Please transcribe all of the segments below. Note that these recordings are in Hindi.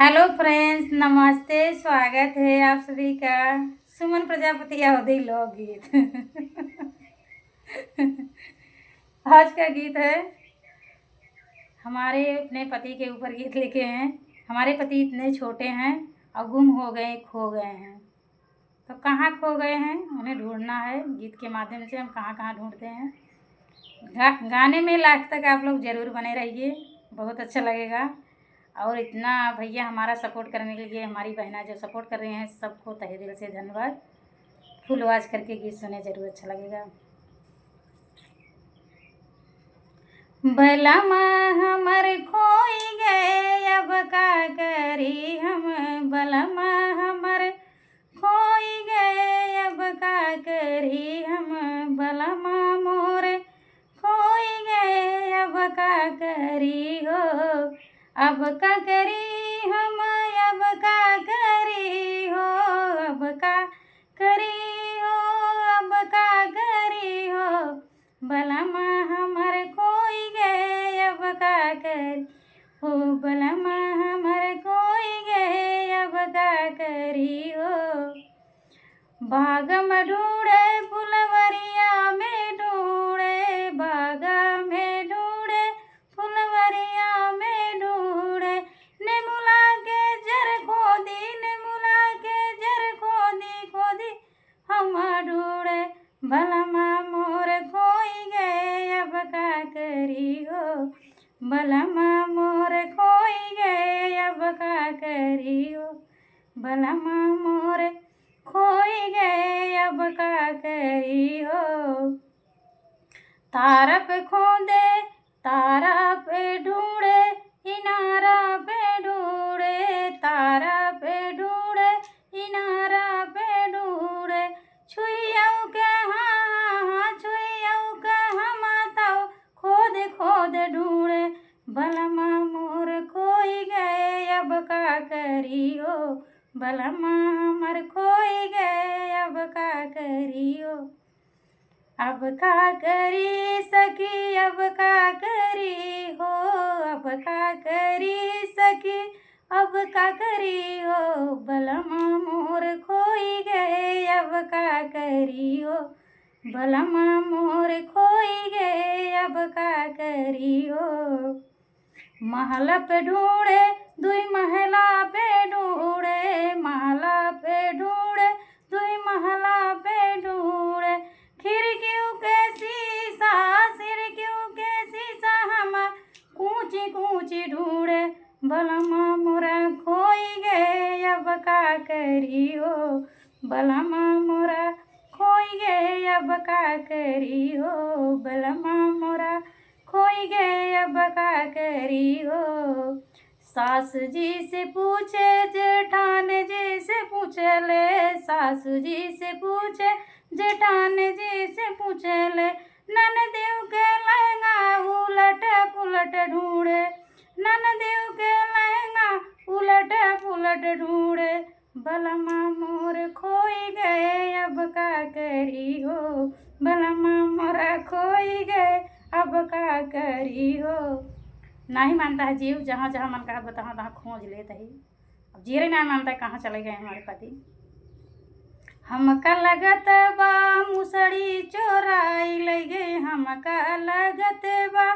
हेलो फ्रेंड्स, नमस्ते। स्वागत है आप सभी का सुमन प्रजापति अवधि लोकगीत। आज का गीत है हमारे अपने पति के ऊपर गीत लिखे हैं। हमारे पति इतने छोटे हैं और गुम हो गए, खो गए हैं। तो कहाँ खो गए हैं उन्हें ढूंढना है। गीत के माध्यम से हम कहाँ कहाँ ढूंढते हैं। गाने में लास्ट तक आप लोग ज़रूर बने रहिए, बहुत अच्छा लगेगा। और इतना भैया हमारा सपोर्ट करने के लिए, हमारी बहना जो सपोर्ट कर रहे हैं, सबको तहे दिल से धन्यवाद। फुल आवाज़ करके गीत सुने, ज़रूर अच्छा लगेगा। बलमा हमर खोई गए, अब का करी हम। बलमा हमर खोई गए, अब का करी हम। बलमा मोर खोई गए, अब का करी हो। अब का करी हम, अब का करी हो। अब का करी हो, अब का करी हो। बलमा हमर खोई गए, अब का करी हो। बलमा हमर खोई गए, अब का करी हो। बाग में ढूंढे, फुलवरिया में ढूंढे। बाग में ढूंढे, फुलवरिया में ढूंढे। नेमुला के जर खोदी, नेमुला के जर खोदी खोदी हम ढूंढे। बलमा मोर खोई गए, अब का करी हो। बलमा मोर खोई गए, अब का करी हो। बलमा मोर खोई गए, अब का करी हो। तारा पे खोदे, तारा पे ढूंढे। इनारा पे ढूंढे, तारा पे ढूंढे। इनारा पे ढूंढे। छुइयौ के हाँ, छुइयौ के हम ताऊ खोद खोद ढूंढे। बलमा मोर खोई गए, अब का करी हो। बलमा हमर खोई गए, अब का करी हो। अब का करी सखी, अब का करी हो। अब का करी सखी, अब का करी हो। बलमा मोर खोई गए, अब का करी हो। बलमा मोर खोई गए, अब का करी हो। महला पे ढूंढे, दुई महला पे ढूंढे। महला पे ढूंढे, दुई महला पे ढूंढे। खिड़कियों के शीशा, खिड़कियों के शीशा हम कूची कूची ढूंढे। बलमा मोरा खोई गए, अब का करी हो। बलमा मोरा खोई गए, अब का करी हो। बलमा मोरा खोई गए, अब का करी हो। सास जी से पूछे, जेठान जी से पूछे ले। सास जी से पूछे, जेठान जी से पूछे ले। ननदेव के लहंगा उलट पुलट ढूंढे। ननदेव के लहंगा उलट पुलट ढूंढे। बलमा मोर खोई गए, अब का करी हो। बलमा मोरा खोई गए, अब का करी हो। नहीं मानता है जीव, जहाँ जहाँ मन कहा तहाँ तहाँ खोज लेता ही। अब जीरे नहीं मानता है, कहाँ चले गए हमारे पति। हमका लगत बा मुसड़ी चोराई ले गए। हमका लगत बा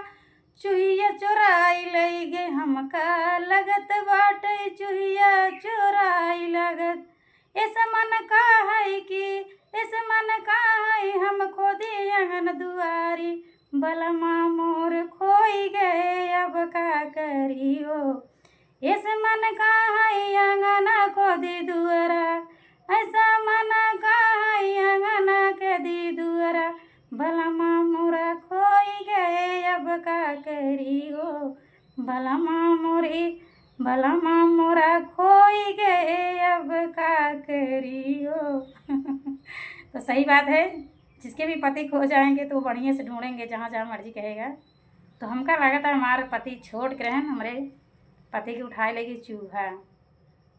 चुहिया चोराई ले गए। हमका लगत बाटे चुहिया चोराई लगत। ऐसा मन का है कि, ऐसा मन का है हम खोदी अंगन दुआरी। बलमा मोर खोई गए, अब का करी हो। इस मन का है अंगना खोदी दुआरा। ऐसा मन का है अंगना के दी दुआरा। बलमा मोरा खोई गए, अब का करी हो। बलमा मोरी, बलमा मोरा खोई गए, अब का करी हो। तो सही बात है, जिसके भी पति खो जाएंगे तो बढ़िया से ढूंढेंगे, जहाँ जहाँ मर्जी कहेगा। तो हमका लगा था हमारे पति छोड़ के रहन, हमारे पति के उठाए लेगी चूहा।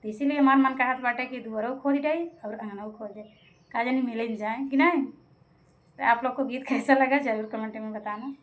तो इसीलिए हमारा मन कहत बाटे कि दुआरो खोद जाए और अंगनों खोद दे, का जानी मिले जाए कि नहीं। तो आप लोग को गीत कैसा लगा ज़रूर कमेंट में बताना।